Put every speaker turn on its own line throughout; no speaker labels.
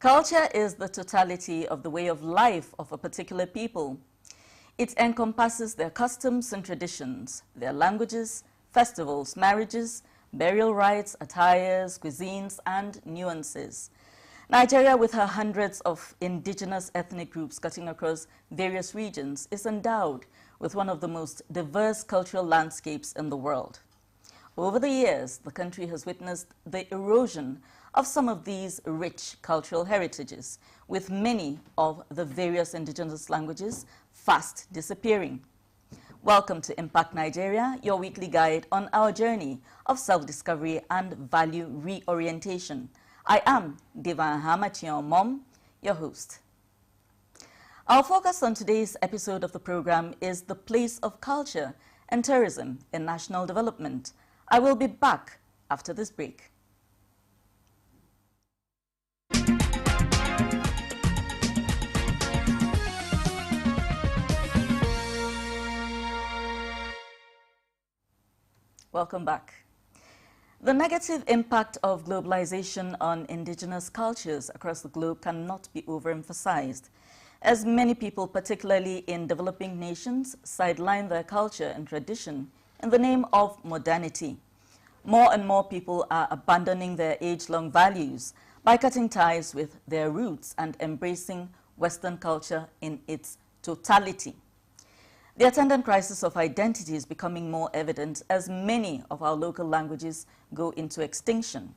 Culture is the totality of the way of life of a particular people. It encompasses their customs and traditions, their languages, festivals, marriages, burial rites, attires, cuisines, and nuances. Nigeria, with her hundreds of indigenous ethnic groups cutting across various regions, is endowed with one of the most diverse cultural landscapes in the world. Over the years, the country has witnessed the erosion of some of these rich cultural heritages, with many of the various indigenous languages fast disappearing. Welcome to Impact Nigeria, your weekly guide on our journey of self-discovery and value reorientation. I am Diva Hamation Mom, your host. Our focus on today's episode of the program is the place of culture and tourism in national development. I will be back after this break. Welcome back. The negative impact of globalization on indigenous cultures across the globe cannot be overemphasized, as many people, particularly in developing nations, sideline their culture and tradition in the name of modernity. More and more people are abandoning their age-long values by cutting ties with their roots and embracing Western culture in its totality. The attendant crisis of identity is becoming more evident as many of our local languages go into extinction.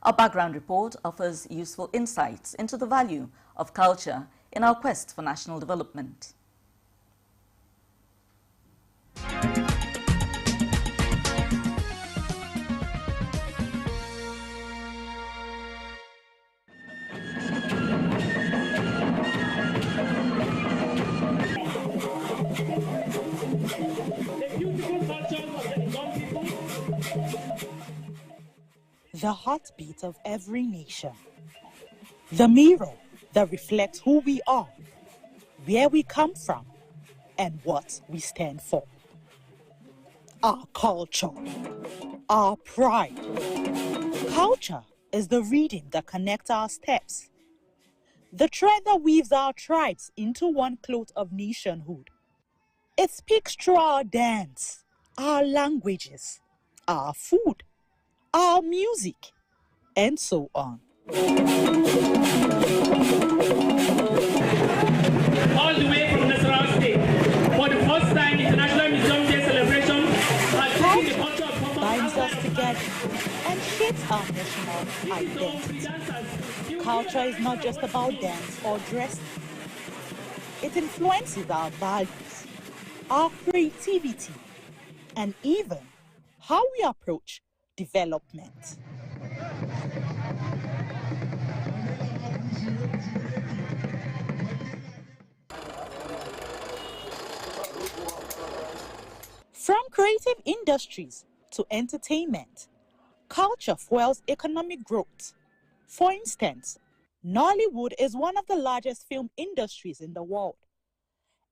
Our background report offers useful insights into the value of culture in our quest for national development.
The heartbeat of every nation. The mirror that reflects who we are, where we come from, and what we stand for. Our culture, our pride. Culture is the rhythm that connects our steps, the thread that weaves our tribes into one cloth of nationhood. It speaks through our dance, our languages, our food, our music, and so on.
All the way from Nasarawa State, for the first time, International Museum Day celebration has taken the culture of Papa
binds us together and shapes our national identity. Culture is not just about dance or dress. It influences our values, our creativity, and even how we approach development. From creative industries to entertainment, culture fuels economic growth. For instance, Nollywood is one of the largest film industries in the world,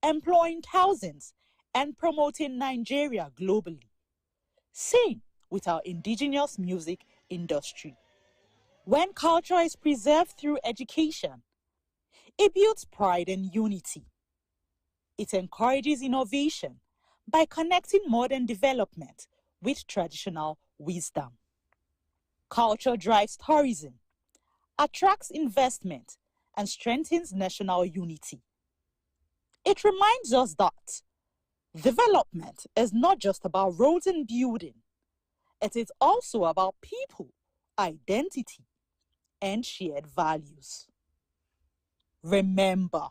employing thousands and promoting Nigeria globally. Same with our indigenous music industry. When culture is preserved through education, it builds pride and unity. It encourages innovation by connecting modern development with traditional wisdom. Culture drives tourism, attracts investment, and strengthens national unity. It reminds us that development is not just about roads and building. It is also about people, identity, and shared values. Remember,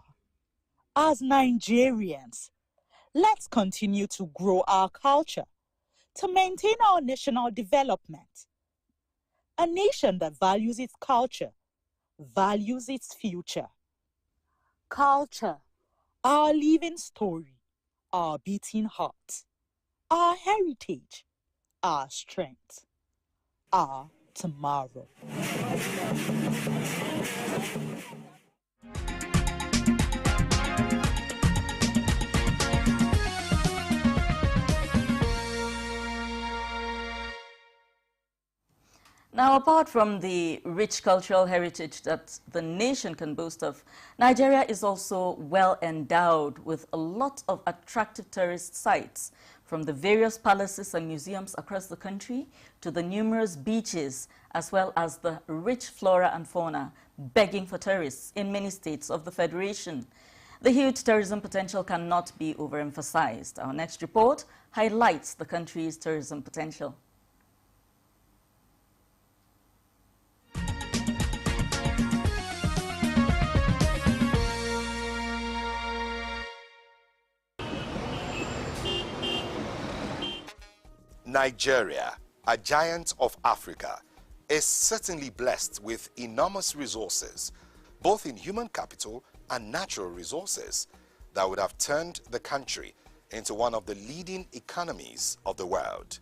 as Nigerians, let's continue to grow our culture to maintain our national development. A nation that values its culture values its future. Culture, our living story, our beating heart, our heritage, our strength, our tomorrow.
Now, apart from the rich cultural heritage that the nation can boast of, Nigeria is also well endowed with a lot of attractive tourist sites, from the various palaces and museums across the country to the numerous beaches, as well as the rich flora and fauna begging for tourists in many states of the Federation. The huge tourism potential cannot be overemphasized. Our next report highlights the country's tourism potential.
Nigeria, a giant of Africa, is certainly blessed with enormous resources, both in human capital and natural resources, that would have turned the country into one of the leading economies of the world.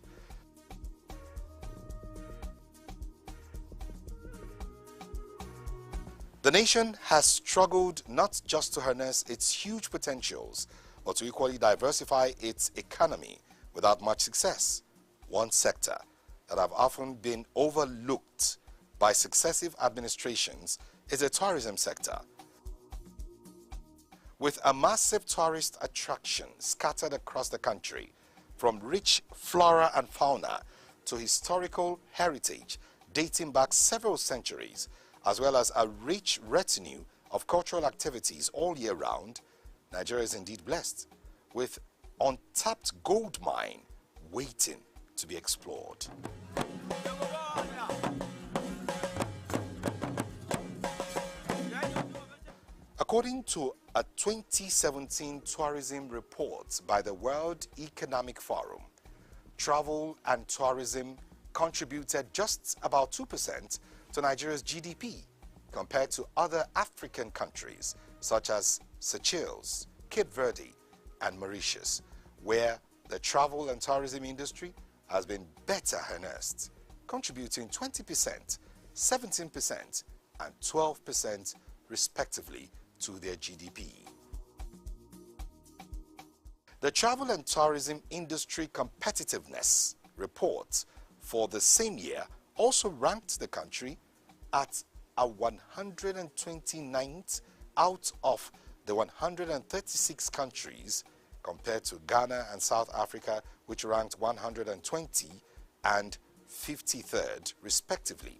The nation has struggled not just to harness its huge potentials, but to equally diversify its economy without much success. One sector that have often been overlooked by successive administrations is the tourism sector. With a massive tourist attraction scattered across the country, from rich flora and fauna to historical heritage dating back several centuries, as well as a rich retinue of cultural activities all year round, Nigeria is indeed blessed with untapped gold mine waiting to be explored. According to a 2017 tourism report by the World Economic Forum, travel and tourism contributed just about 2% to Nigeria's GDP compared to other African countries such as Seychelles, Cape Verde, and Mauritius, where the travel and tourism industry has been better harnessed, contributing 20%, 17%, and 12% respectively to their GDP. The Travel and Tourism Industry Competitiveness Report for the same year also ranked the country at a 129th out of the 136 countries, compared to Ghana and South Africa, which ranked 120 and 53rd respectively.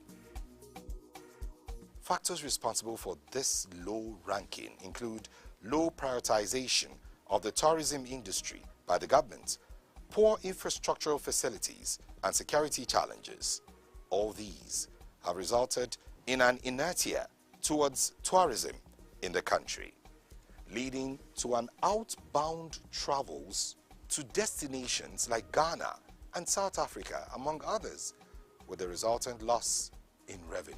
Factors responsible for this low ranking include low prioritization of the tourism industry by the government, poor infrastructural facilities, and security challenges. All these have resulted in an inertia towards tourism in the country, leading to an outbound travels to destinations like Ghana and South Africa, among others, with the resultant loss in revenue.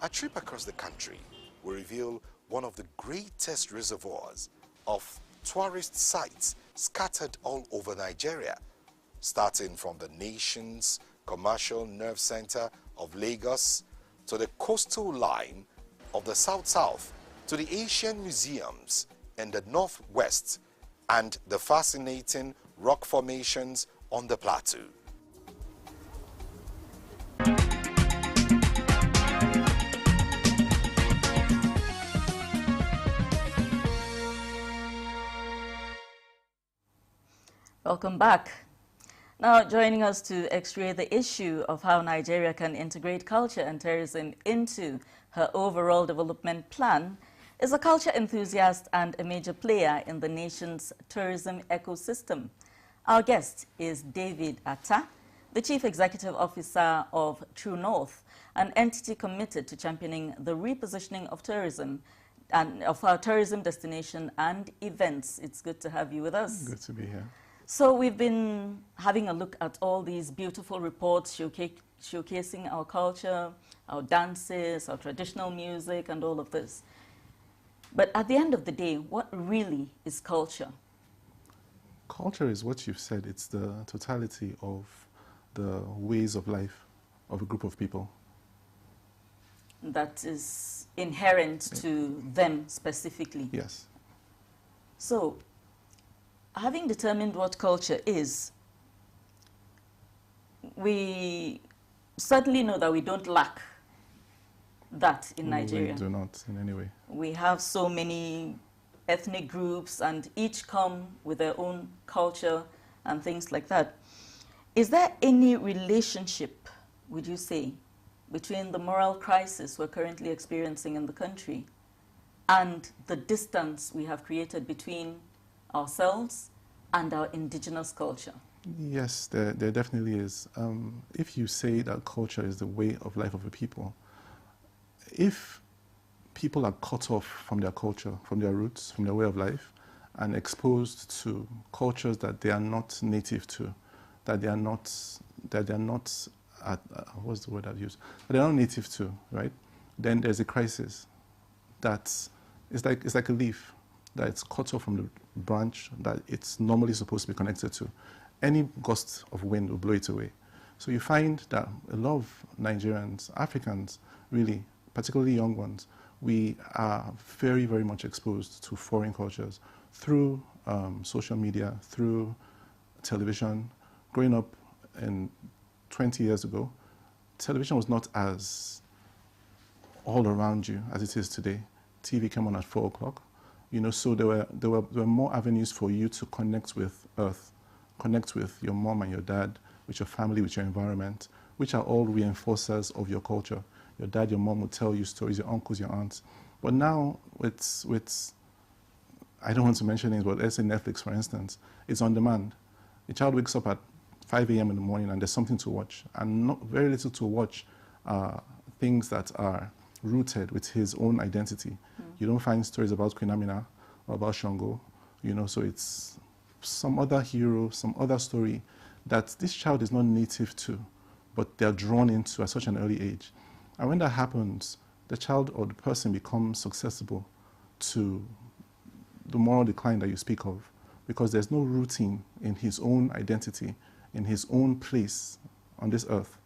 A trip across the country will reveal one of the greatest reservoirs of tourist sites scattered all over Nigeria, starting from the nation's commercial nerve center of Lagos to the coastal line of the South-South to the Asian museums in the Northwest and the fascinating rock formations on the plateau.
Welcome back. Now, joining us to x-ray the issue of how Nigeria can integrate culture and tourism into her overall development plan is a culture enthusiast and a major player in the nation's tourism ecosystem. Our guest is David Atta, the Chief Executive Officer of True North, an entity committed to championing the repositioning of tourism and of our tourism destination and events. It's good to have you with us.
Good to be here.
So we've been having a look at all these beautiful reports showcasing our culture, our dances, our traditional music, and all of this. But at the end of the day, what really is culture?
Culture is what you've said. It's the totality of the ways of life of a group of people.
That is inherent to them specifically.
Yes.
So having determined what culture is, we certainly know that we don't lack that in Nigeria.
We do not in any way.
We have so many ethnic groups and each come with their own culture and things like that. Is there any relationship, would you say, between the moral crisis we're currently experiencing in the country and the distance we have created between ourselves and our indigenous culture?
Yes, there definitely is. If you say that culture is the way of life of a people, if people are cut off from their culture, from their roots, from their way of life, and exposed to cultures that they are not native to, that they are not what's the word I've used? That they're not native to, right? Then there's a crisis. It's like a leaf that it's cut off from the branch that it's normally supposed to be connected to. Any gust of wind will blow it away. So you find that a lot of Nigerians, Africans, really, particularly young ones, we are very, very much exposed to foreign cultures through social media, through television. Growing up 20 years ago, television was not as all around you as it is today. TV came on at 4 o'clock, so there were more avenues for you to connect with Earth, connect with your mom and your dad, with your family, with your environment, which are all reinforcers of your culture. Your dad, your mom will tell you stories, your uncles, your aunts. But now, with I don't want to mention names, but let's say Netflix, for instance, it's on demand. A child wakes up at 5 a.m. in the morning and there's something to watch, and not very little to watch things that are rooted with his own identity. You don't find stories about Queen Amina or about Shango, so it's some other hero, some other story that this child is not native to, but they're drawn into at such an early age. And when that happens, the child or the person becomes susceptible to the moral decline that you speak of, because there's no rooting in his own identity, in his own place on this earth.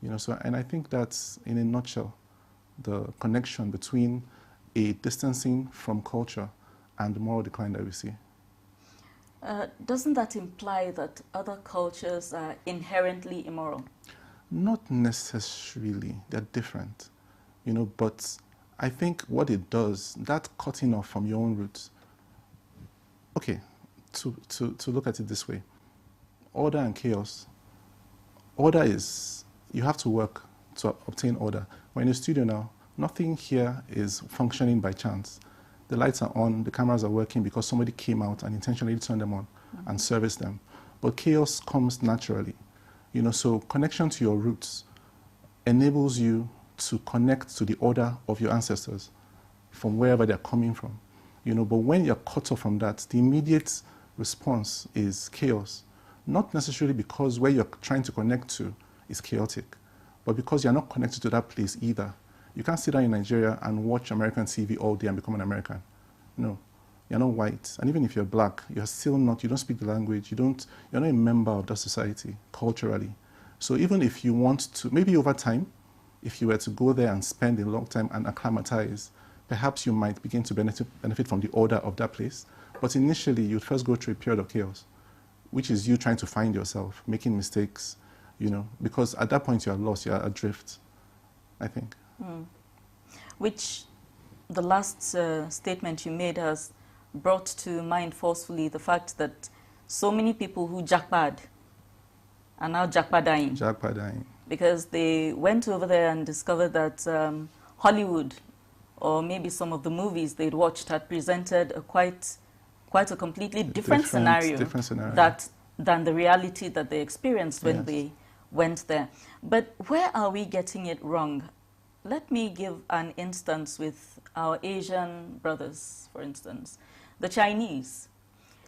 And I think that's, in a nutshell, the connection between a distancing from culture and the moral decline that we see.
Doesn't that imply that other cultures are inherently immoral?
Not necessarily. They're different, but I think what it does, that cutting off from your own roots. Okay, to look at it this way, order and chaos. Order is, you have to work to obtain order. We're in a studio now. Nothing here is functioning by chance. The lights are on, the cameras are working because somebody came out and intentionally turned them on and serviced them. But chaos comes naturally. So connection to your roots enables you to connect to the order of your ancestors from wherever they're coming from. But when you're cut off from that, the immediate response is chaos. Not necessarily because where you're trying to connect to is chaotic, but because you're not connected to that place either. You can't sit down in Nigeria and watch American TV all day and become an American. No, you're not white. And even if you're black, you're still not, you don't speak the language, you're not a member of that society culturally. So even if you want to, maybe over time, if you were to go there and spend a long time and acclimatize, perhaps you might begin to benefit from the order of that place. But initially, you'd first go through a period of chaos, which is you trying to find yourself, making mistakes, because at that point you're lost, you're adrift, I think.
Which the last statement you made has brought to mind forcefully the fact that so many people who jackpad are now jackpading.
Jackpading.
Because they went over there and discovered that Hollywood, or maybe some of the movies they'd watched, had presented a quite a completely different scenario than the reality that they experienced when they went there. But where are we getting it wrong? Let me give an instance with our Asian brothers, for instance. The Chinese,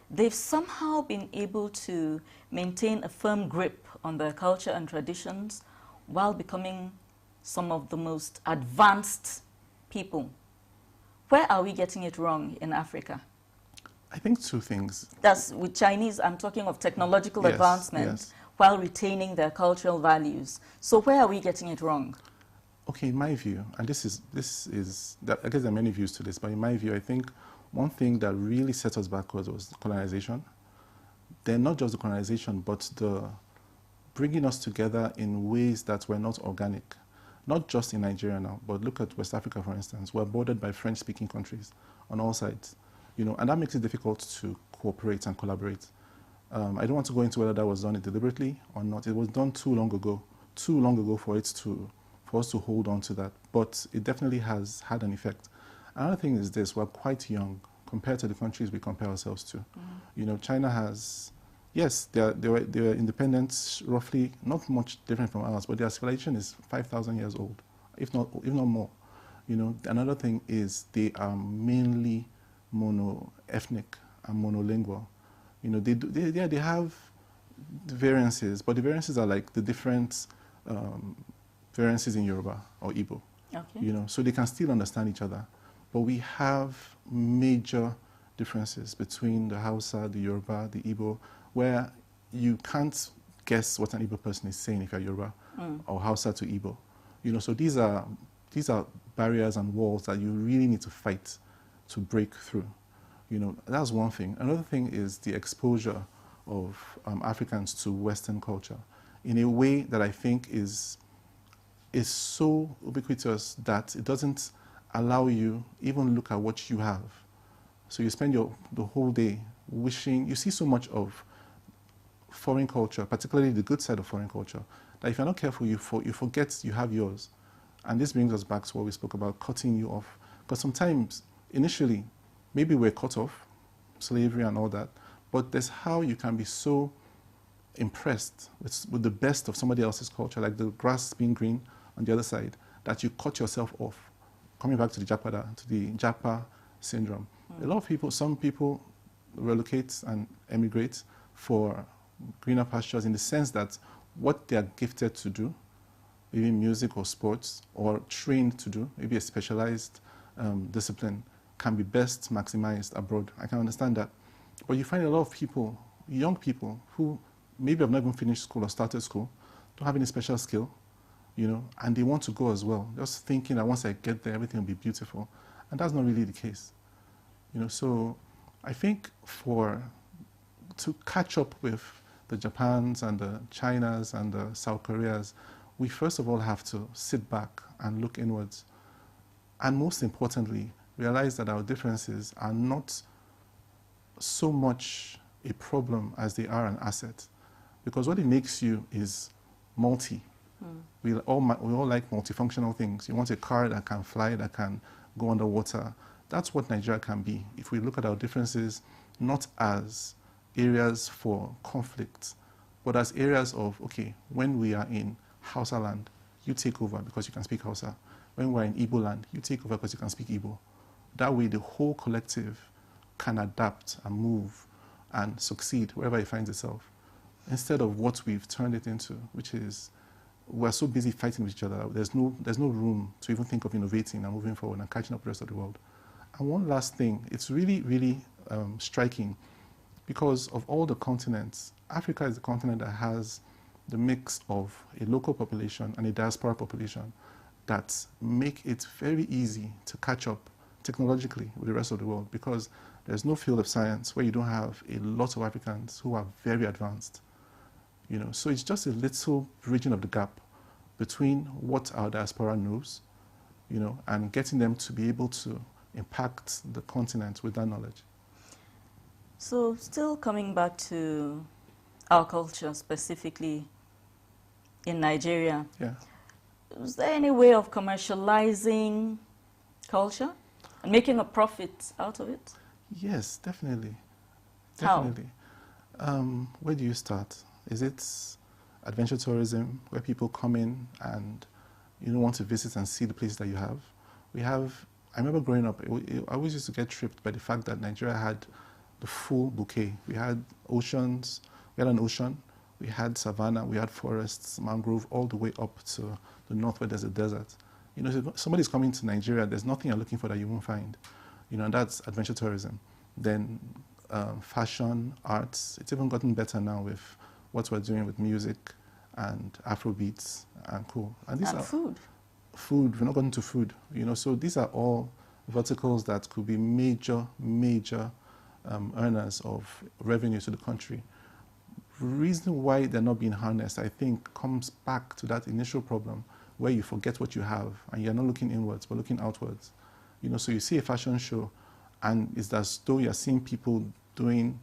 they've somehow been able to maintain a firm grip on their culture and traditions while becoming some of the most advanced people. Where are we getting it wrong in Africa?
I think two things.
That's with Chinese, I'm talking of technological advancement while retaining their cultural values. So where are we getting it wrong?
Okay, in my view, and this is I guess there are many views to this, but in my view, I think one thing that really set us backwards was colonization. then not just the colonization, but the bringing us together in ways that were not organic. Not just in Nigeria now, but look at West Africa, for instance. We're bordered by French-speaking countries on all sides, you know, and that makes it difficult to cooperate and collaborate. I don't want to go into whether that was done deliberately or not. It was done too long ago for us to hold on to that. But it definitely has had an effect. Another thing is this: we're quite young compared to the countries we compare ourselves to. You know, China has, yes, they were independent, roughly not much different from ours, but their civilization is 5,000 years old, if not more. You know, another thing is they are mainly mono-ethnic and monolingual. You know, they have variances, but the variances are like the different variances in Yoruba or Igbo.
Okay.
You know, so they can still understand each other. But we have major differences between the Hausa, the Yoruba, the Igbo, where you can't guess what an Igbo person is saying if you're Yoruba or Hausa to Igbo. You know, so these are barriers and walls that you really need to fight to break through. You know, that's one thing. Another thing is the exposure of Africans to Western culture in a way that I think is so ubiquitous that it doesn't allow you even look at what you have. So you spend the whole day wishing, you see so much of foreign culture, particularly the good side of foreign culture, that if you're not careful, you forget you have yours. And this brings us back to what we spoke about, cutting you off. Because sometimes, initially, maybe we're cut off, slavery and all that, but there's how you can be so impressed with the best of somebody else's culture, like the grass being green on the other side, that you cut yourself off. Coming back to the Japa syndrome. A lot of people, some people relocate and emigrate for greener pastures in the sense that what they are gifted to do, maybe music or sports, or trained to do, maybe a specialized discipline, can be best maximized abroad. I can understand that. But you find a lot of people, young people, who maybe have not even finished school or started school, don't have any special skill, you know, and they want to go as well, just thinking that once I get there, everything will be beautiful. And that's not really the case. You know, so I think to catch up with the Japans and the Chinas and the South Koreas, we first of all have to sit back and look inwards. And most importantly, realize that our differences are not so much a problem as they are an asset. Because what it makes you is multi. We all like multifunctional things. You want a car that can fly, that can go underwater. That's what Nigeria can be. If we look at our differences, not as areas for conflict, but as areas of, okay, when we are in Hausa land, you take over because you can speak Hausa. When we're in Igbo land, you take over because you can speak Igbo. That way, the whole collective can adapt and move and succeed wherever it finds itself, instead of what we've turned it into, which is we're so busy fighting with each other. There's no room to even think of innovating and moving forward and catching up with the rest of the world. And one last thing, it's really, really striking, because of all the continents, Africa is the continent that has the mix of a local population and a diaspora population that make it very easy to catch up technologically with the rest of the world, because there's no field of science where you don't have a lot of Africans who are very advanced. You know, so it's just a little bridging of the gap between what our diaspora knows, you know, and getting them to be able to impact the continent with that knowledge.
So still coming back to our culture, specifically in Nigeria,
Yeah.
is there any way of commercializing culture and making a profit out of it?
Yes, definitely.
How?
Definitely. Where do you start? Is it adventure tourism, where people come in and want to visit and see the places that you have? I remember growing up, I always used to get tripped by the fact that Nigeria had the full bouquet. We had oceans, we had an ocean, we had savanna, we had forests, mangrove, all the way up to the north where there's a desert. You know, if somebody's coming to Nigeria, there's nothing you're looking for that you won't find. You know, and that's adventure tourism. Then fashion, arts, it's even gotten better now with what we're doing with music and Afrobeats and cool. And these are
food.
Food, we're not gotten to food. You know, so these are all verticals that could be major earners of revenue to the country. reason why they're not being harnessed, I think, comes back to that initial problem where you forget what you have and you're not looking inwards but looking outwards. You know, so you see a fashion show and it's as though you're seeing people doing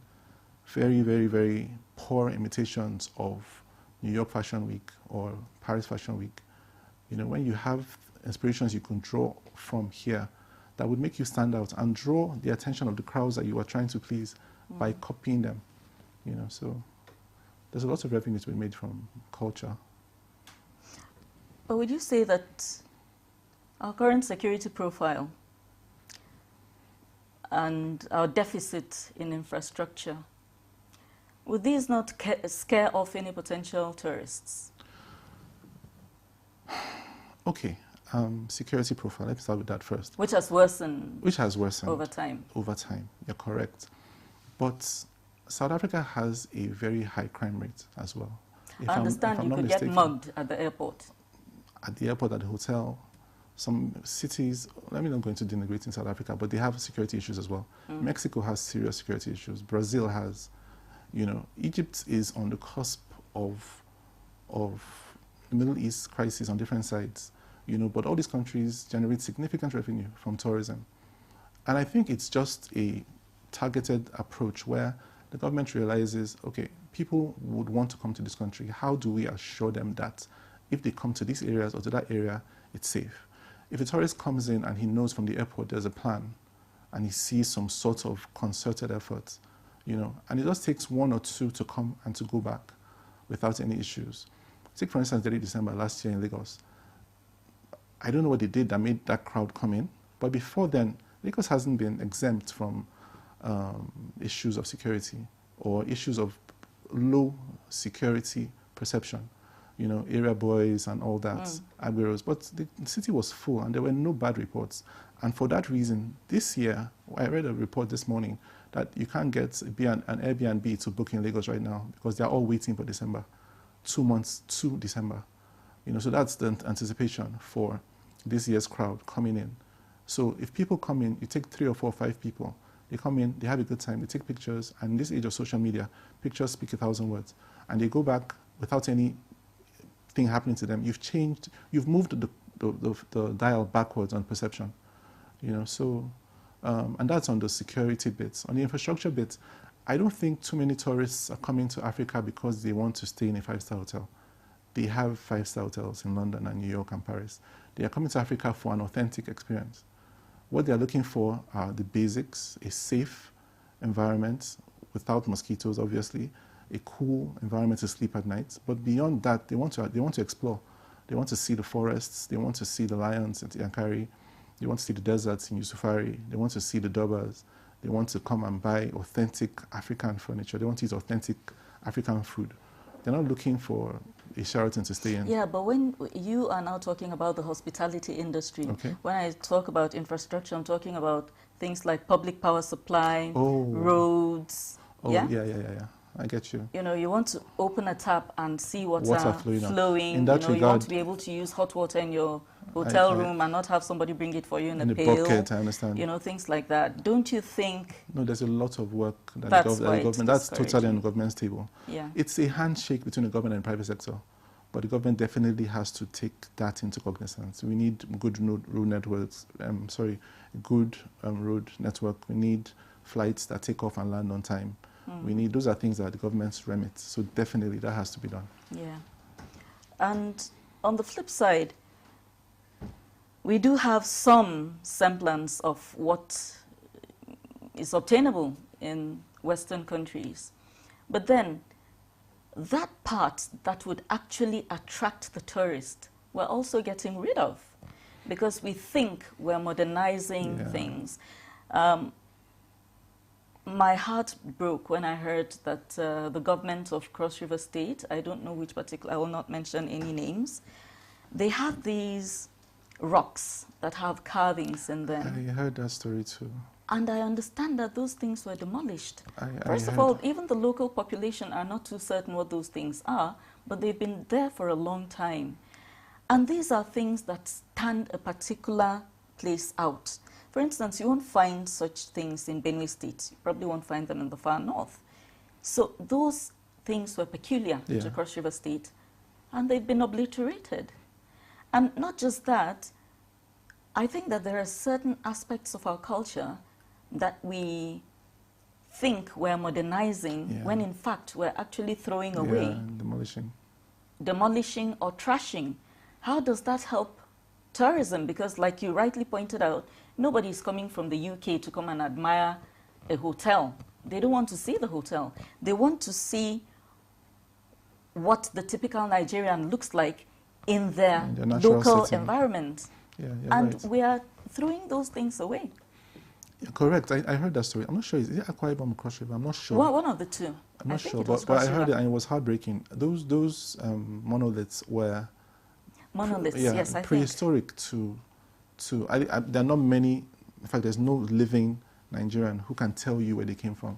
very, very, very poor imitations of New York Fashion Week or Paris Fashion Week. You know, when you have inspirations you can draw from here that would make you stand out and draw the attention of the crowds that you are trying to please by copying them. You know, so there's a lot of revenue to be made from culture.
But would you say that our current security profile and our deficit in infrastructure, would these not scare off any potential tourists?
Okay, security profile, let's start with that first.
Which has worsened.
Which has worsened.
Over time.
Over time, you're correct. But South Africa has a very high crime rate as well.
I understand you could get mugged at the airport.
At the airport, at the hotel. Some cities, let me not go into denigrating South Africa, but they have security issues as well. Mexico has serious security issues. Brazil has, you know, Egypt is on the cusp of the Middle East crisis on different sides, you know, but all these countries generate significant revenue from tourism. And I think it's just a targeted approach where the government realizes, okay, people would want to come to this country. How do we assure them that if they come to these areas or to that area, it's safe? If a tourist comes in and he knows from the airport there's a plan and he sees some sort of concerted effort, you know, and it just takes one or two to come and to go back without any issues. Take, for instance, 30 December last year in Lagos. I don't know what they did that made that crowd come in, but before then, Lagos hasn't been exempt from issues of security or issues of low security perception. You know, area boys and all that, Agberos. But the city was full and there were no bad reports. And for that reason, this year, I read a report this morning that you can't get an Airbnb to book in Lagos right now because they're all waiting for December. 2 months to December. You know, so that's the anticipation for this year's crowd coming in. So if people come in, you take 3 or 4 or 5 people, they come in, they have a good time, they take pictures, and in this age of social media, pictures speak 1,000 words. And they go back without anything happening to them. You've moved the dial backwards on perception. You know, so, and that's on the security bits. On the infrastructure bits, I don't think too many tourists are coming to Africa because they want to stay in a 5-star hotel. They have 5-star hotels in London and New York and Paris. They are coming to Africa for an authentic experience. What they are looking for are the basics, a safe environment without mosquitoes, obviously, a cool environment to sleep at night. But beyond that, they want to explore. They want to see the forests. They want to see the lions in Yankari. They want to see the deserts in Yusufari. They want to see the Durbas. They want to come and buy authentic African furniture. They want to eat authentic African food. They're not looking for a Sheraton to stay in.
Yeah, but when you are now talking about the hospitality industry,
okay,
when I talk about infrastructure, I'm talking about things like public power supply, roads.
Oh, yeah? Yeah. I get you.
You know, you want to open a tap and see water flowing.
In that regard,
you want to be able to use hot water in your hotel room and not have somebody bring it for you in a pail.
Bucket, I understand.
You know, things like that. Don't you think?
No, there's a lot of work that the government, that's totally on the government's table.
Yeah.
It's a handshake between the government and the private sector. But the government definitely has to take that into cognizance. We need good road networks, good road network. We need flights that take off and land on time. Those are things that the government's remit. So definitely that has to be done.
Yeah. And on the flip side, we do have some semblance of what is obtainable in Western countries. But then that part that would actually attract the tourist, we're also getting rid of because we think we're modernizing things. My heart broke when I heard that the government of Cross River State, I don't know which particular, I will not mention any names, they have these rocks that have carvings in them.
I heard that story too.
And I understand that those things were demolished. First of all, even the local population are not too certain what those things are, but they've been there for a long time. And these are things that stand a particular place out. For instance, you won't find such things in Benue State. You probably won't find them in the far north. So those things were peculiar
Yeah.
to Cross River State, and they've been obliterated. And not just that, I think that there are certain aspects of our culture that we think we're modernizing
Yeah.
when in fact we're actually throwing
Yeah,
away,
and
demolishing or trashing. How does that help tourism? Because like you rightly pointed out, nobody's coming from the UK to come and admire a hotel. They don't want to see the hotel. They want to see what the typical Nigerian looks like in their
In their natural
local
setting.
environment.
Yeah, you're
And
right.
we are throwing those things away.
Yeah, correct. I heard that story. I'm not sure. Is it Akwa Ibom or Cross River? I'm not sure.
Well, one of the two.
I'm not
I think
sure,
it was
but I
Cross
heard
River.
it and it was heartbreaking. Those monoliths were
Monoliths,
yeah,
yes, I think.
prehistoric to there are not many. In fact, there's no living Nigerian who can tell you where they came from.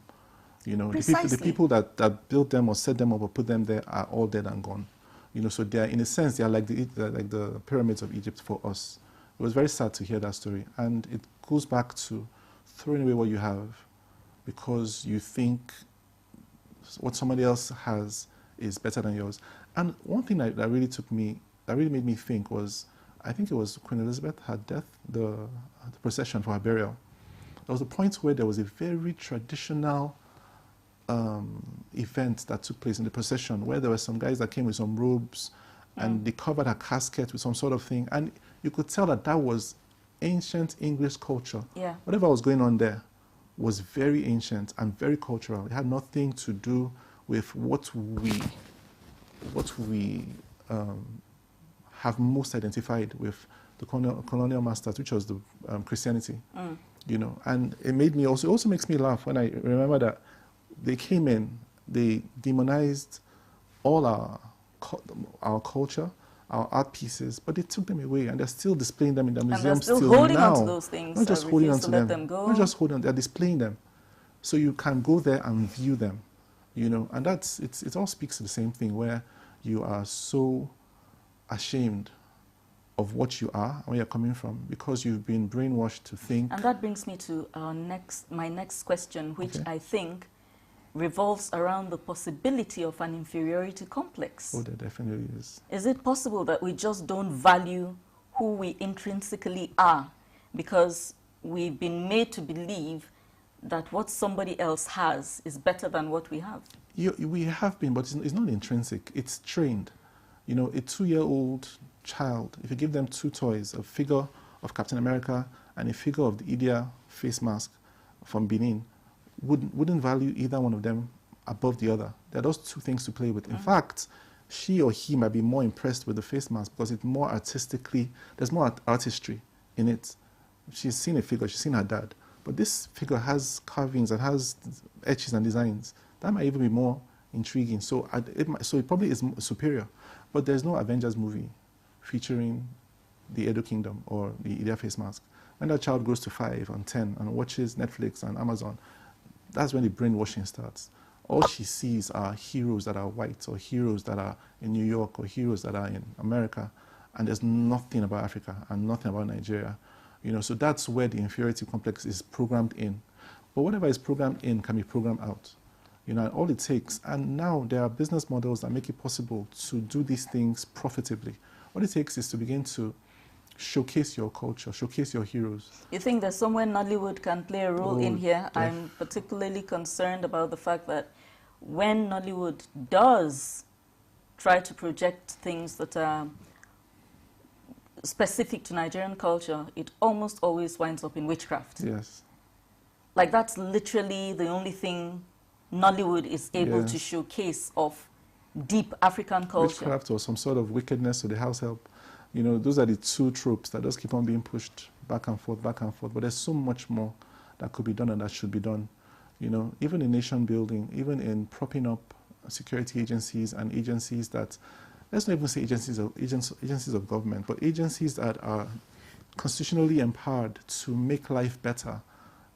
You know,
Precisely.
the people that built them or set them up or put them there are all dead and gone. You know, so they are, in a sense, they are like the pyramids of Egypt for us. It was very sad to hear that story, and it goes back to throwing away what you have because you think what somebody else has is better than yours. And one thing that really made me think was, I think it was Queen Elizabeth, her death, the procession for her burial. There was a point where there was a very traditional event that took place in the procession where there were some guys that came with some robes and they covered her casket with some sort of thing. And you could tell that that was ancient English culture.
Yeah.
Whatever was going on there was very ancient and very cultural. It had nothing to do with what we have most identified with the colonial masters, which was the Christianity. You know, and it also makes me laugh when I remember that they came in, they demonized all our culture, our art pieces, but they took them away and they're still displaying them in the museum.
they're still
still
holding
now.
on to those things.
Not just holding on
refuse
to
to let
them.
them go.
Not just holding on, they're displaying them. So you can go there and view them, you know, and it all speaks to the same thing where you are so ashamed of what you are and where you're coming from because you've been brainwashed to think.
And that brings me to my next question, which
Okay.
I think revolves around the possibility of an inferiority complex.
Oh, there definitely is.
Is it possible that we just don't value who we intrinsically are because we've been made to believe that what somebody else has is better than what we have?
We have been, but it's not intrinsic. It's trained. You know, a 2-year-old child, if you give them 2 toys, a figure of Captain America and a figure of the Idia face mask from Benin, wouldn't value either one of them above the other. There are those 2 things to play with. In fact, she or he might be more impressed with the face mask because it's more artistically, there's more artistry in it. She's seen a figure, she's seen her dad, but this figure has carvings and has etches and designs. That might even be more intriguing. So it probably is superior. But there's no Avengers movie featuring the Edo Kingdom or the Idia face mask. When that child grows to 5 and 10 and watches Netflix and Amazon, that's when the brainwashing starts. All she sees are heroes that are white or heroes that are in New York or heroes that are in America, and there's nothing about Africa and nothing about Nigeria. You know, so that's where the inferiority complex is programmed in. But whatever is programmed in can be programmed out. You know, and all it takes, and now there are business models that make it possible to do these things profitably. What it takes is to begin to showcase your culture, showcase your heroes.
You think there's somewhere Nollywood can play a role in here?
Yeah.
I'm particularly concerned about the fact that when Nollywood does try to project things that are specific to Nigerian culture, it almost always winds up in witchcraft.
Yes.
Like that's literally the only thing Nollywood is able to
Yes.
showcase of deep African culture.
Witchcraft or some sort of wickedness to the house help. You know, those are the 2 tropes that just keep on being pushed back and forth, back and forth. But there's so much more that could be done and that should be done. You know, even in nation building, even in propping up security agencies and agencies that, let's not even say agencies of government, but agencies that are constitutionally empowered to make life better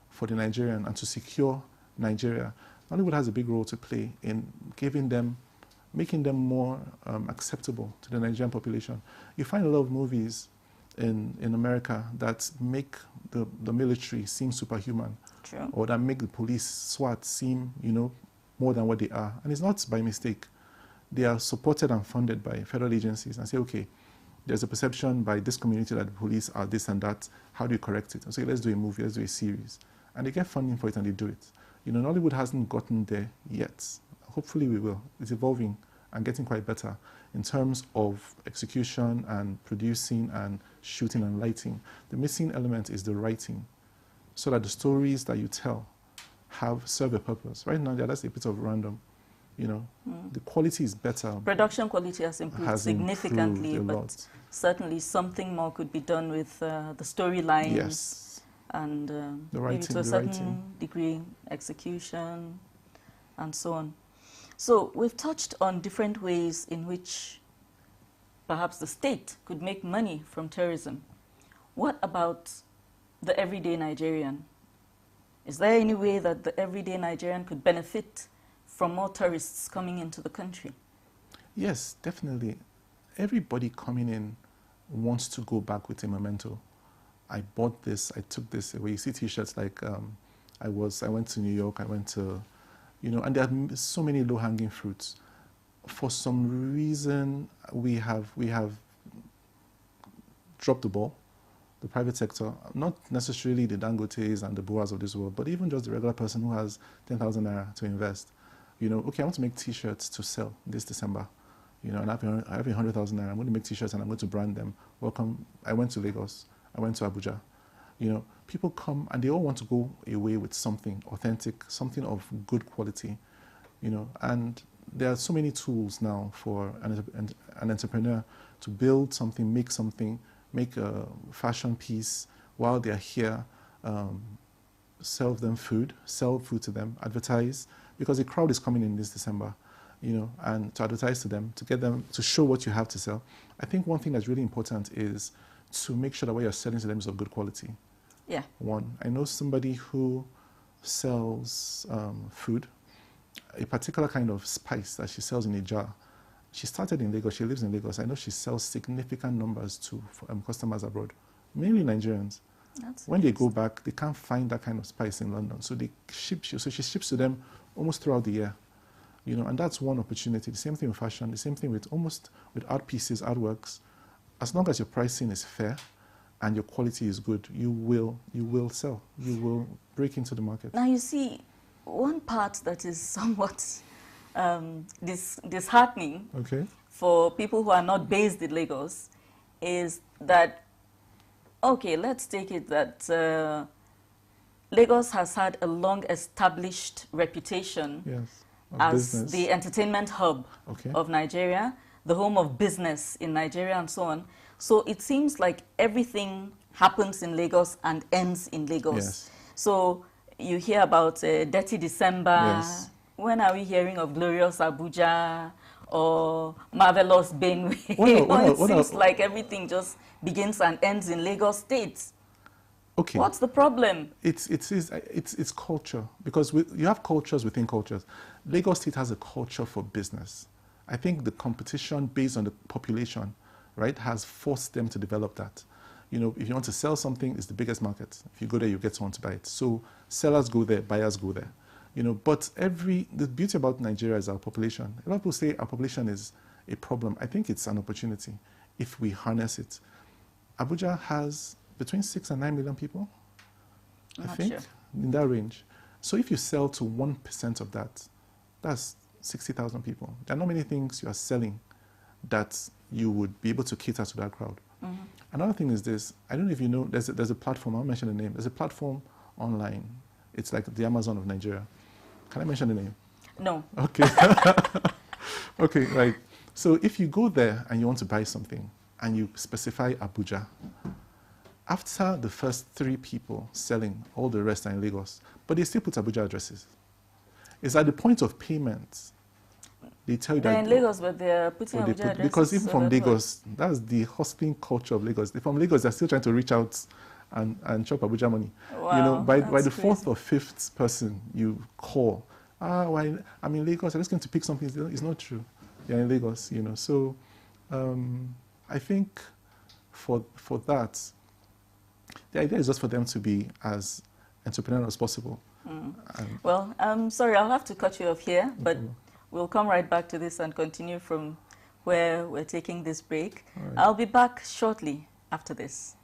for the Nigerian and to secure Nigeria. Nollywood has a big role to play in making them more acceptable to the Nigerian population. You find a lot of movies in America that make the military seem superhuman.
True.
Or that make the police, SWAT, seem, you know, more than what they are. And it's not by mistake. They are supported and funded by federal agencies and say, okay, there's a perception by this community that the police are this and that. How do you correct it? And say, let's do a movie, let's do a series. And they get funding for it and they do it. You know, Nollywood hasn't gotten there yet. Hopefully we will. It's evolving and getting quite better in terms of execution and producing and shooting and lighting. The missing element is the writing, so that the stories that you tell serve a purpose. Right now, that's a bit of random. You know, the quality is better.
Production quality has improved significantly,
a
but
lot.
certainly something more could be done with the storyline.
Yes.
And
the writing,
maybe to a certain degree, execution, and so on. So we've touched on different ways in which perhaps the state could make money from tourism. What about the everyday Nigerian? Is there any way that the everyday Nigerian could benefit from more tourists coming into the country?
Yes, definitely. Everybody coming in wants to go back with a memento. I bought this, I took this away. You see T-shirts like I went to New York, I went to, you know, and there are so many low-hanging fruits. For some reason, we have dropped the ball, the private sector, not necessarily the Dangotes and the Boas of this world, but even just the regular person who has 10,000 naira to invest. You know, okay, I want to make T-shirts to sell this December. You know, and I have 100,000 naira. I'm going to make T-shirts and I'm going to brand them. Welcome. I went to Lagos. I went to Abuja. You know, people come and they all want to go away with something authentic, something of good quality. You know, and there are so many tools now for an entrepreneur to build something, make a fashion piece while they're here, sell food to them, advertise, because the crowd is coming in this December, you know, and to advertise to them, to get them to show what you have to sell. I think one thing that's really important is to make sure that what you're selling to them is of good quality.
Yeah.
One, I know somebody who sells food, a particular kind of spice that she sells in a jar. She started in Lagos, she lives in Lagos. I know she sells significant numbers to customers abroad, mainly Nigerians. When they go back, they can't find that kind of spice in London. So she ships to them almost throughout the year. You know, and that's one opportunity. The same thing with fashion, the same thing with art pieces, artworks. As long as your pricing is fair and your quality is good, you will sell. You will break into the market.
Now you see, one part that is somewhat disheartening for people who are not based in Lagos is that, okay, let's take it that Lagos has had a long-established reputation as the entertainment hub of Nigeria, the home of business in Nigeria and so on. So it seems like everything happens in Lagos and ends in Lagos.
Yes.
So you hear about Dirty December.
Yes.
When are we hearing of Glorious Abuja or Marvelous Benue? It seems like everything just begins and ends in Lagos State.
Okay.
What's the problem?
It's culture, because you have cultures within cultures. Lagos State has a culture for business. I think the competition based on the population, right, has forced them to develop that. You know, if you want to sell something, it's the biggest market. If you go there, you get someone to buy it. So sellers go there, buyers go there. You know, but the beauty about Nigeria is our population. A lot of people say our population is a problem. I think it's an opportunity if we harness it. Abuja has between 6 and 9 million people, I think, in that range. So if you sell to 1% of that, that's 60,000 people. There are not many things you are selling that you would be able to cater to that crowd. Another thing is this. I don't know if you know, there's a platform, I'll mention the name. There's a platform online. It's like the Amazon of Nigeria. Can I mention the name?
No.
Okay. Okay, right. So if you go there and you want to buy something and you specify Abuja, after the first 3 people selling, all the rest are in Lagos, but they still put Abuja addresses. It's at the point of payment. They tell you
they're
that
in Lagos, but they're putting Abuja addresses.
Because even from Lagos, that's the hustling culture of Lagos. From Lagos, they're still trying to reach out and chop Abuja money.
Wow,
you know, by the 4th
crazy.
or 5th person you call, well, I'm in Lagos, I'm just going to pick something. It's not true. You're in Lagos, you know. So I think for that, the idea is just for them to be as entrepreneurial as possible.
Well, sorry, I'll have to cut you off here, but we'll come right back to this and continue from where we're taking this break.
Right.
I'll be back shortly after this.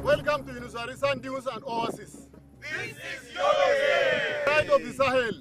Welcome to Unusari Sand Dunes and Oasis. This is Yobe! Pride of the Sahel.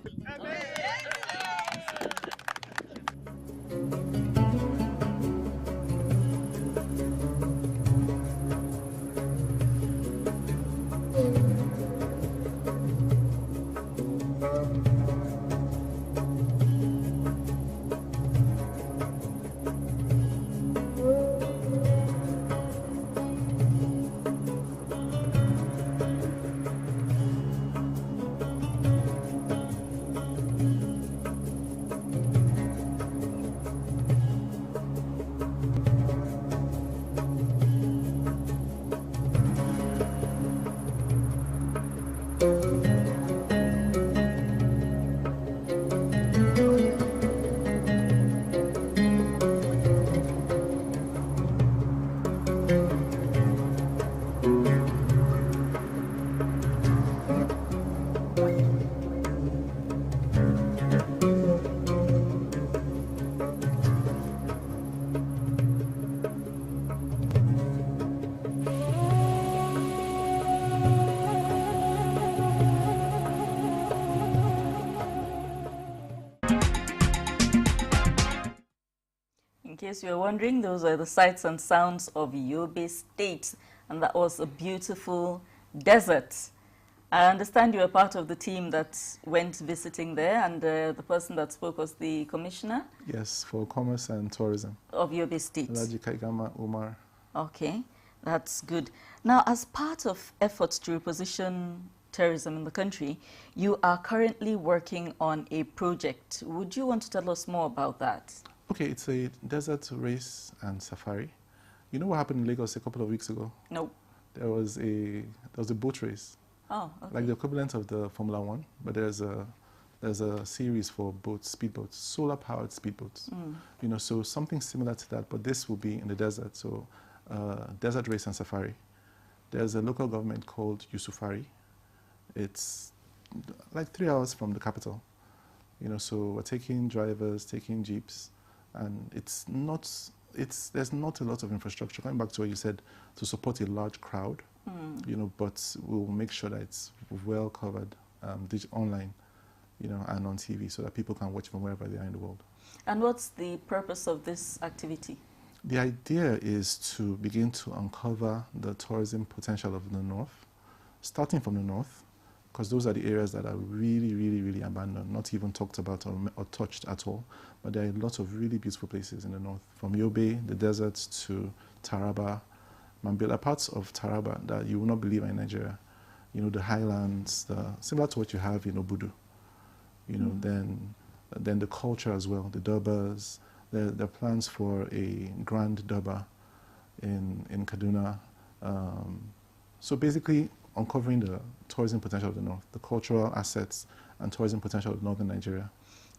In case you're wondering, those are the sights and sounds of Yobe State, and that was a beautiful desert. I understand you were part of the team that went visiting there, and the person that spoke was the commissioner?
Yes, for commerce and tourism.
Of Yobe State.
Alhaji Kaigama Umar.
Okay, that's good. Now, as part of efforts to reposition tourism in the country, you are currently working on a project. Would you want to tell us more about that?
Okay, it's a desert race and safari. You know what happened in Lagos a couple of weeks ago?
No.
There was a boat race,
Oh, okay.
like the equivalent of the Formula One, but there's a series for boats, speedboats, solar-powered speedboats. You know, so something similar to that, but this will be in the desert. So, desert race and safari. There's a local government called Yusufari. It's like 3 hours from the capital. You know, so we're taking drivers, taking jeeps, and there's not a lot of infrastructure. Going back to what you said, to support a large crowd, you know, but we'll make sure that it's well covered online, you know, and on TV, so that people can watch from wherever they are in the world.
And what's the purpose of this activity?
The idea is to begin to uncover the tourism potential of the north, starting from the north, because those are the areas that are really, really, really abandoned, not even talked about or touched at all. But there are lots of really beautiful places in the north, from Yobe, the deserts, to Taraba, Mambila, parts of Taraba that you will not believe are in Nigeria. you know, the highlands, similar to what you have in Obudu. You know, then the culture as well, the Durbas. There are plans for a grand Durbar in Kaduna. So basically uncovering the tourism potential of the north, the cultural assets and tourism potential of northern Nigeria.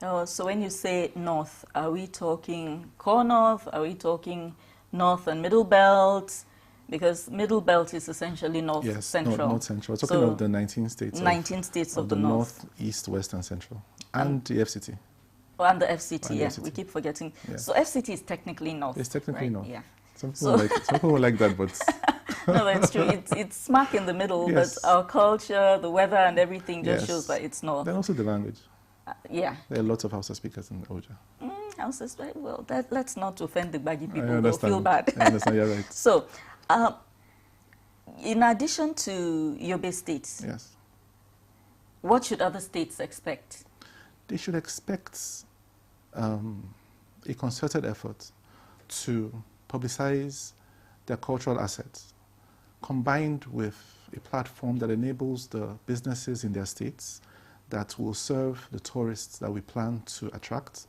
Oh, so when you say north, are we talking core north? Are we talking north and middle belt? Because middle belt is essentially north central.
Yes, north central. We're talking of the 19 states.
19 states of the north.
East, west, and central. And the FCT.
Oh, and the FCT,
and
yeah.
the FCT.
We keep forgetting.
Yeah.
So FCT is technically north.
It's technically
right?
north.
Yeah.
Some people like that, but...
No, that's true. It's smack in the middle,
Yes.
but our culture, the weather, and everything just
Yes.
shows that it's north.
Then also the language.
Yeah.
There are lots of Hausa speakers in Oja.
Hausa, well, let's not offend the baggy people.
I
They'll
understand.
feel bad.
I understand, you're right.
So, in addition to Yobe State,
Yes.
what should other states expect?
They should expect a concerted effort to publicize their cultural assets, combined with a platform that enables the businesses in their states that will serve the tourists that we plan to attract,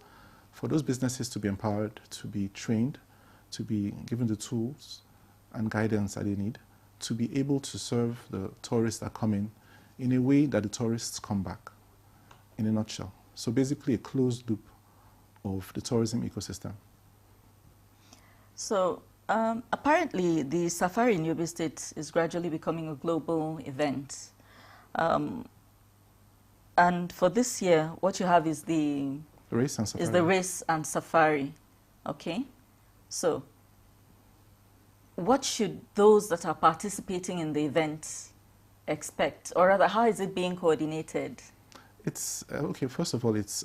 for those businesses to be empowered, to be trained, to be given the tools and guidance that they need, to be able to serve the tourists that come in a way that the tourists come back, in a nutshell. So basically a closed loop of the tourism ecosystem.
So apparently the safari in Yobe State is gradually becoming a global event. And for this year, what you have is the
Race and safari.
Is the race and safari. Okay? So what should those that are participating in the event expect? Or rather, how is it being coordinated?
It's, okay, first of all, it's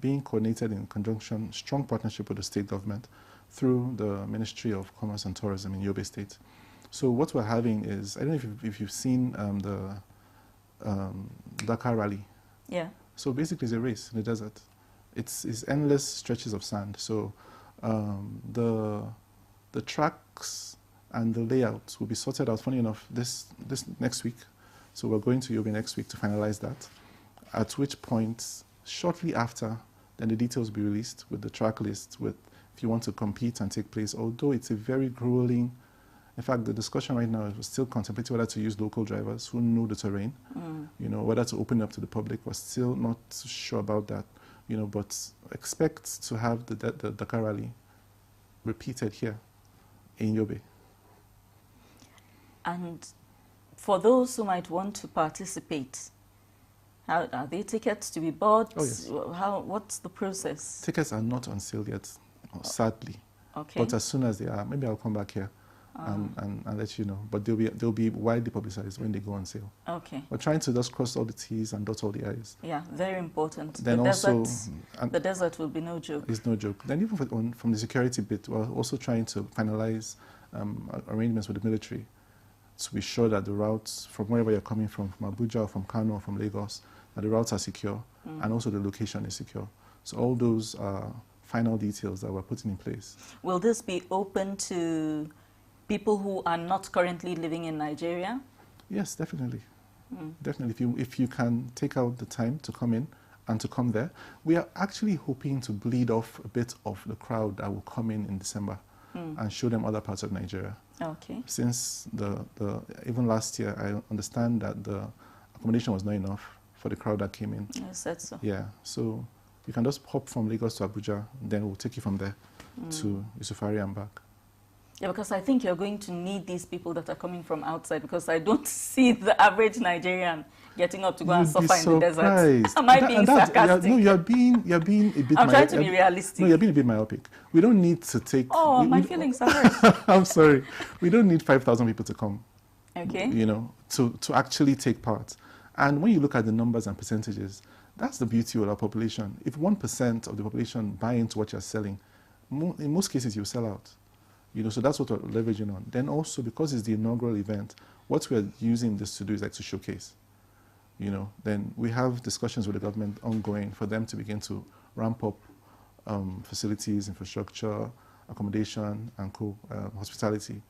being coordinated in conjunction, strong partnership with the state government through the Ministry of Commerce and Tourism in Yobe State. So what we're having is, I don't know if you've seen the Dakar Rally.
Yeah.
So basically it's a race in the desert. It's endless stretches of sand. So the tracks and the layouts will be sorted out, funny enough, this next week. So we're going to Yobe next week to finalize that, at which point, shortly after, then the details will be released with the track list, with if you want to compete and take place, although it's a very grueling, in fact, the discussion right now is still contemplating whether to use local drivers who know the terrain, you know, whether to open it up to the public. We're still not sure about that, you know, but expect to have the Dakar Rally repeated here in Yobe.
And for those who might want to participate, how, are there tickets to be bought?
Oh, yes.
What's the process?
Tickets are not on sale yet, sadly.
Okay.
But as soon as they are, maybe I'll come back here and let you know. But they'll be widely publicized when they go on sale.
Okay.
We're trying to just cross all the T's and dot all the I's.
Yeah, very important.
Then
The desert will be no joke.
It's no joke. Then even from the security bit, we're also trying to finalize arrangements with the military to be sure that the routes from wherever you're coming from Abuja or from Kano or from Lagos, that the routes are secure and also the location is secure. So all those are final details that we're putting in place.
Will this be open to people who are not currently living in Nigeria?
Yes, definitely. Definitely. If you can take out the time to come in and to come there, we are actually hoping to bleed off a bit of the crowd that will come in December and show them other parts of Nigeria.
Okay.
Since even last year, I understand that the accommodation was not enough for the crowd that came in.
You said so.
Yeah, so you can just hop from Lagos to Abuja, then we'll take you from there to Yusufari and back.
Yeah, because I think you're going to need these people that are coming from outside, because I don't see the average Nigerian getting up to go and suffer in the desert. Am I being sarcastic?
No, you're being a bit.
I'm trying to be realistic.
No, you're being a bit myopic. We don't need to take.
Oh, my feelings are hurt.
I'm sorry. We don't need 5,000 people to come.
Okay.
You know, to actually take part. And when you look at the numbers and percentages, that's the beauty of our population. If 1% of the population buy into what you're selling, in most cases you sell out. You know, so that's what we're leveraging on. Then also, because it's the inaugural event, what we're using this to do is like to showcase. You know, then we have discussions with the government ongoing for them to begin to ramp up facilities, infrastructure, accommodation, and hospitality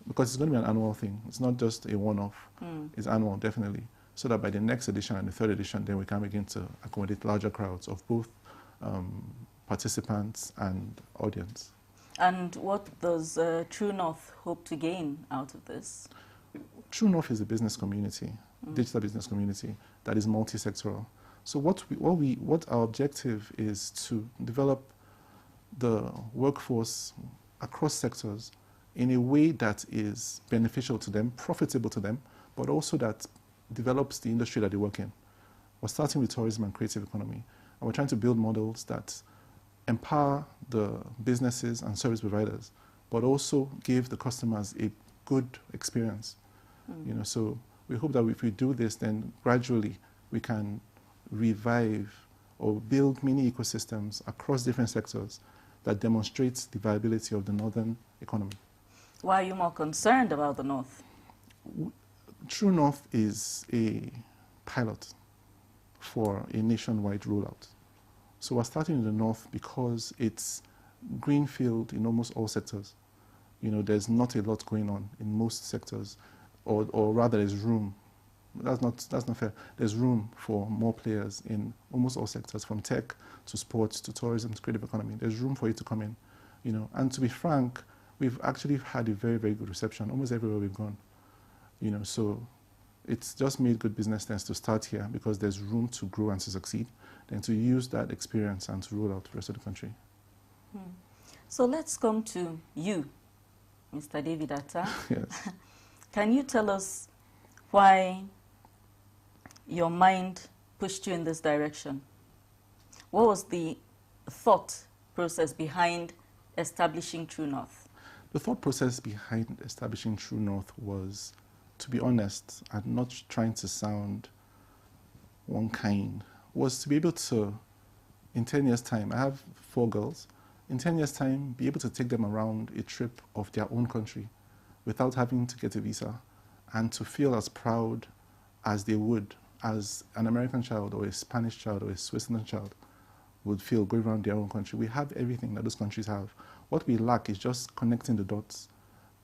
because it's going to be an annual thing. It's not just a one-off. It's annual, definitely. So that by the next edition and the third edition, then we can begin to accommodate larger crowds of both participants and audience.
And what does True North hope to gain out of this?
True North is a business community, digital business community that is multi-sectoral. So what our objective is to develop the workforce across sectors in a way that is beneficial to them, profitable to them, but also that develops the industry that they work in. We're starting with tourism and creative economy, and we're trying to build models that empower the businesses and service providers, but also give the customers a good experience. You know, so we hope that if we do this, then gradually we can revive or build mini ecosystems across different sectors that demonstrates the viability of the northern economy.
Why are you more concerned about the North?
True North is a pilot for a nationwide rollout. So we're starting in the North because it's greenfield in almost all sectors. You know, there's not a lot going on in most sectors, or rather there's room. That's not fair. There's room for more players in almost all sectors, from tech to sports to tourism to creative economy. There's room for you to come in, you know. And to be frank, we've actually had a very, very good reception almost everywhere we've gone, you know. So it's just made good business sense to start here because there's room to grow and to succeed, then to use that experience and to roll out the rest of the country.
So let's come to you, Mr. David Atta.
Yes.
Can you tell us why your mind pushed you in this direction? What was the thought process behind establishing True North?
The thought process behind establishing True North was, to be honest, and not trying to sound one kind, was to be able to, in 10 years' time, I have 4 girls, in 10 years' time, be able to take them around a trip of their own country without having to get a visa, and to feel as proud as they would as an American child or a Spanish child or a Switzerland child would feel going around their own country. We have everything that those countries have. What we lack is just connecting the dots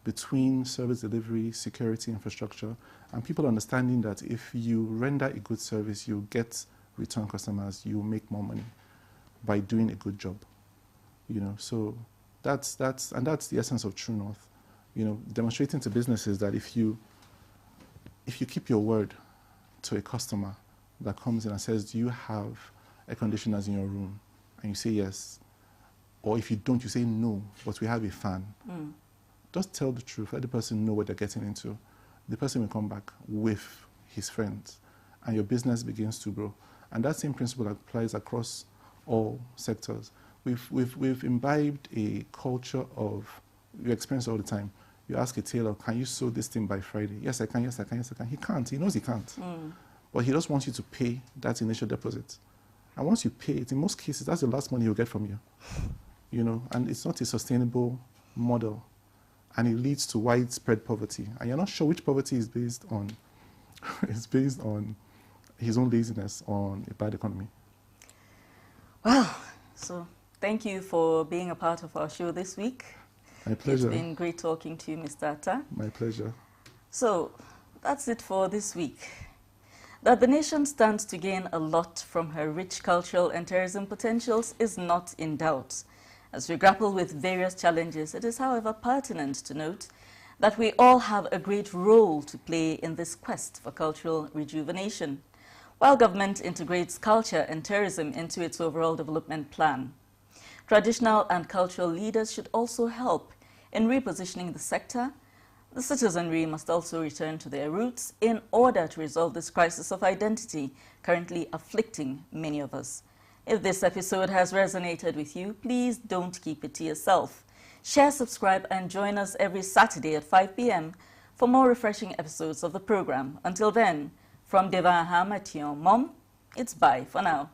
between service delivery, security, infrastructure, and people understanding that if you render a good service, you get return customers, you make more money by doing a good job. You know, so that's the essence of True North. You know, demonstrating to businesses that if you keep your word to a customer that comes in and says, do you have air conditioners in your room? And you say yes. Or if you don't, you say no, but we have a fan. Just tell the truth. Let the person know what they're getting into. The person will come back with his friends, and your business begins to grow. And that same principle applies across all sectors. We've imbibed a culture of, you experience all the time. You ask a tailor, can you sew this thing by Friday? Yes, I can, yes, I can, yes, I can. He can't. He knows he can't. But he just wants you to pay that initial deposit. And once you pay it, in most cases, that's the last money he'll get from you. You know, and it's not a sustainable model. And it leads to widespread poverty. And you're not sure which poverty is based on. It's based on his own laziness, on a bad economy.
Well, so thank you for being a part of our show this week.
My pleasure.
It's been great talking to you, Mr. Atta.
My pleasure.
So that's it for this week. That the nation stands to gain a lot from her rich cultural and tourism potentials is not in doubt. As we grapple with various challenges, it is, however, pertinent to note that we all have a great role to play in this quest for cultural rejuvenation, while government integrates culture and tourism into its overall development plan. Traditional and cultural leaders should also help in repositioning the sector. The citizenry must also return to their roots in order to resolve this crisis of identity currently afflicting many of us. If this episode has resonated with you, please don't keep it to yourself. Share, subscribe, and join us every Saturday at 5 p.m. for more refreshing episodes of the program. Until then, from Deva Ahmed to your mom, it's bye for now.